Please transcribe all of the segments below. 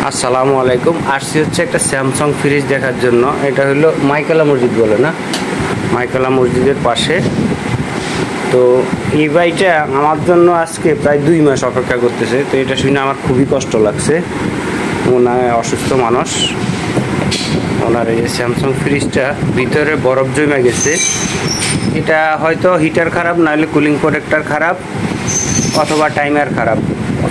আসসালামু আলাইকুম। আসছি হচ্ছে একটা স্যামসাং ফ্রিজ দেখার জন্য। এটা হলো মাইকেলা মসজিদ বলে না, মাইকেলা মসজিদের পাশে। তো এই ভাইটা আমার জন্য আজকে প্রায় 2 মাস অপেক্ষা করতেছে। তো এটা শুনে আমার খুবই কষ্ট লাগছে। ওনার অসুস্থ মানুষ, ওনার এই স্যামসাং ফ্রিজটা ভিতরে বরফ জমে গেছে। এটা হয়তো হিটার খারাপ, নাহলে কুলিং প্রোটেক্টর খারাপ, অথবা টাইমার খারাপ,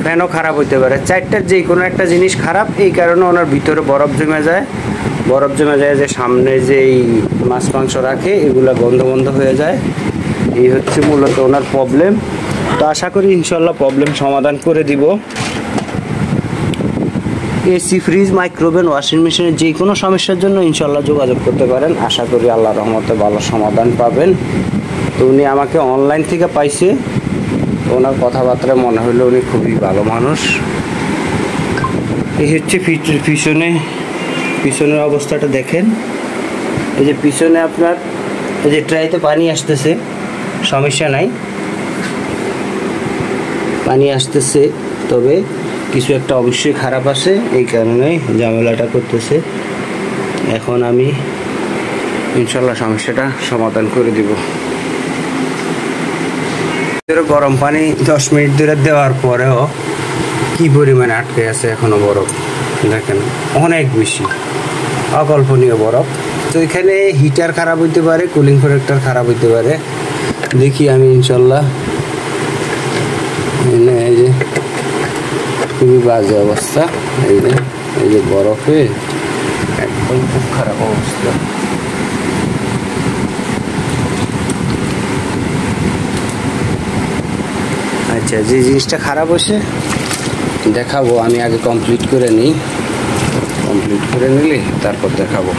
ফ্যানও খারাপ হইতে পারে। চারটার যে কোনো একটা জিনিস খারাপ, এই কারণে ওনার ভিতরে বরফ জমে যায়। বরফ জমে যায় যে সামনে যেই মাছ মাংস রাখে এগুলো বন্ধ হয়ে যায়। এই হচ্ছে মূলত ওনার প্রবলেম। তো আশা করি ইনশাল্লাহ প্রবলেম সমাধান করে দিব। এসি, ফ্রিজ, মাইক্রোওভেন, ওয়াশিং মেশিনের যে কোনো সমস্যার জন্য ইনশাল্লাহ যোগাযোগ করতে পারেন। আশা করি আল্লাহর রহমতে ভালো সমাধান পাবেন। তো উনি আমাকে অনলাইন থেকে পাইছে। ওনার কথাবার্তা মনে হলো উনি খুবই ভালো মানুষ। এই হচ্ছে পিছনের অবস্থাটা দেখেন। এই যে পিছনে আপনার এই যে ট্রাইতে পানি আসতেছে, সমস্যা নাই, পানি আসতেছে, তবে কিছু একটা অবশ্যই খারাপ আছে, এই কারণেই ঝামেলাটা করতেছে। এখন আমি ইনশাল্লাহ সমস্যাটা সমাধান করে দিব। গরম পানি 10 মিনিট ধরে দেওয়ার পরেও কি পরিমাণে আটকে আছে এখনো বরফ দেখেন, অনেক বেশি, অকল্পনীয় বরফ। তো এখানে হিটার খারাপ হইতে পারে, কুলিং প্রোটেক্টর খারাপ হইতে পারে। দেখি আমি ইনশাল্লাহ। এই যে খুবই বাজে অবস্থা, এই যে বরফে একদম খুব খারাপ অবস্থা। আচ্ছা, যে জিনিসটা খারাপ হয়েছে দেখাবো, আমি আগে কমপ্লিট করে নিই। কমপ্লিট করে নিলে তারপর দেখাবো।